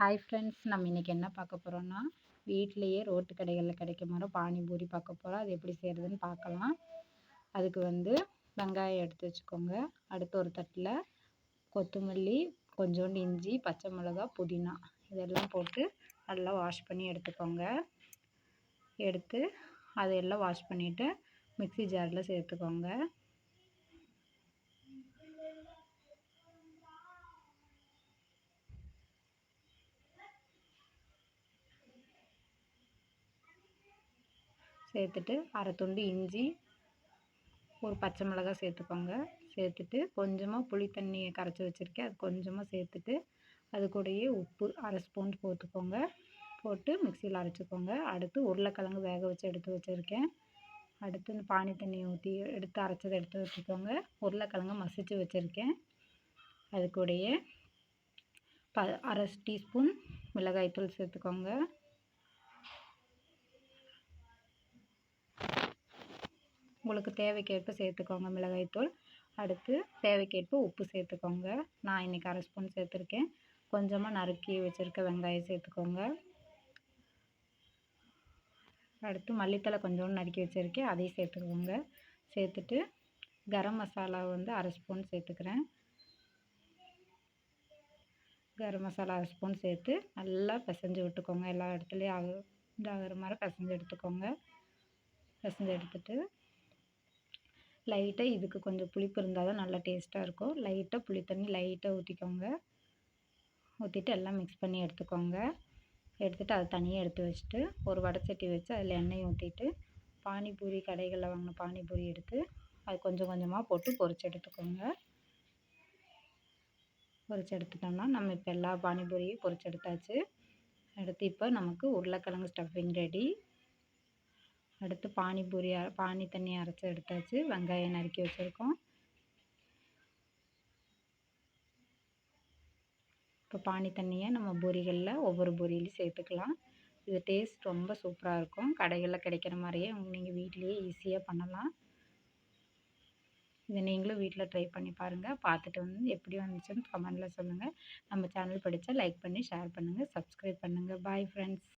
Hi friends, நம்ம இன்றைக்கி என்ன பார்க்க போகிறோன்னா, வீட்டிலையே ரோட்டு கடைகளில் கிடைக்குமாறு பானிபூரி பார்க்க போகிறோம். அது எப்படி செய்கிறதுன்னு பார்க்கலாம். அதுக்கு வெங்காயம் எடுத்து வச்சுக்கோங்க. அடுத்து ஒரு தட்டில் கொத்தமல்லி, கொஞ்சோண்டு இஞ்சி, பச்சை மிளகா, புதினா இதெல்லாம் போட்டு நல்லா வாஷ் பண்ணி எடுத்துக்கோங்க. எடுத்து அதையெல்லாம் வாஷ் பண்ணிவிட்டு மிக்ஸி ஜாரில் சேர்த்துக்கோங்க. சேர்த்துட்டு அரை துண்டு இஞ்சி, ஒரு பச்சை மிளகாய் சேர்த்துக்கோங்க. சேர்த்துட்டு கொஞ்சமாக புளி தண்ணியை கரைச்சி வச்சுருக்கேன், அது கொஞ்சமாக சேர்த்துட்டு அது கூடயே உப்பு அரை ஸ்பூன் போட்டுக்கோங்க. போட்டு மிக்சியில் அரைச்சிக்கோங்க. அடுத்து உருளைக்கிழங்கு வேக வச்சு எடுத்து வச்சுருக்கேன். அடுத்து இந்த பானி தண்ணி ஊற்றி எடுத்து அரைச்சதை எடுத்து வச்சுக்கோங்க. உருளைக்கிழங்கு மசிச்சு வச்சுருக்கேன். அது கூடயே அரை டீஸ்பூன் மிளகாய்த்தூள் சேர்த்துக்கோங்க. உங்களுக்கு தேவைக்கேற்ப சேர்த்துக்கோங்க மிளகாய்த்தூள். அடுத்து தேவைக்கேற்ப உப்பு சேர்த்துக்கோங்க. நான் இன்றைக்கி அரை ஸ்பூன் சேர்த்துருக்கேன். கொஞ்சமாக நறுக்கி வச்சுருக்க வெங்காயம் சேர்த்துக்கோங்க. அடுத்து மல்லித்தழை கொஞ்சோண்டு நறுக்கி வச்சுருக்கேன், அதையும் சேர்த்துக்கோங்க. சேர்த்துட்டு கரம் மசாலா அரை ஸ்பூன் சேர்த்துக்கிறேன். கரம் மசாலா அரை ஸ்பூன் சேர்த்து நல்லா பிசைஞ்சு விட்டுக்கோங்க. எல்லா இடத்துலையும் இதாகிற மாதிரி பிசைஞ்சு எடுத்துக்கோங்க. பிசைஞ்சு எடுத்துட்டு லைட்டாக இதுக்கு கொஞ்சம் புளிப்பு இருந்தால் தான் நல்லா டேஸ்ட்டாக இருக்கும். லைட்டாக புளி தண்ணி லைட்டாக ஊற்றிக்கோங்க. ஊற்றிட்டு எல்லாம் மிக்ஸ் பண்ணி எடுத்துக்கோங்க. எடுத்துகிட்டு அதை தனியாக எடுத்து வச்சுட்டு ஒரு வடைச்சட்டி வச்சு அதில் எண்ணெய் ஊற்றிட்டு பானிபூரி கடைகளில் வாங்கின பானிபூரி எடுத்து அது கொஞ்சம் கொஞ்சமாக போட்டு பொரிச்சு எடுத்துக்கோங்க. பொரிச்சு எடுத்துட்டோம்னா நம்ம இப்போ எல்லா பானிபூரியும் பொரிச்சு எடுத்தாச்சு. அடுத்து இப்போ நமக்கு உருளைக்கிழங்கு ஸ்டஃபிங் ரெடி. அடுத்து பானி தண்ணி அரைச்சி எடுத்தாச்சு. வெங்காயம் நறுக்கி வச்சுருக்கோம். இப்போ பானி தண்ணியை நம்ம பூரிகளில் ஒவ்வொரு பூரியிலையும் சேர்த்துக்கலாம். இது டேஸ்ட் ரொம்ப சூப்பராக இருக்கும். கடைகளில் கிடைக்கிற மாதிரியே நீங்கள் வீட்டிலையே ஈஸியாக பண்ணலாம். இதை நீங்களும் வீட்டில் ட்ரை பண்ணி பாருங்கள். பார்த்துட்டு எப்படி வந்துச்சுன்னு கமெண்டில் சொல்லுங்கள். நம்ம சேனல் பிடிச்சா லைக் பண்ணி ஷேர் பண்ணுங்கள், சப்ஸ்கிரைப் பண்ணுங்கள். Bye friends.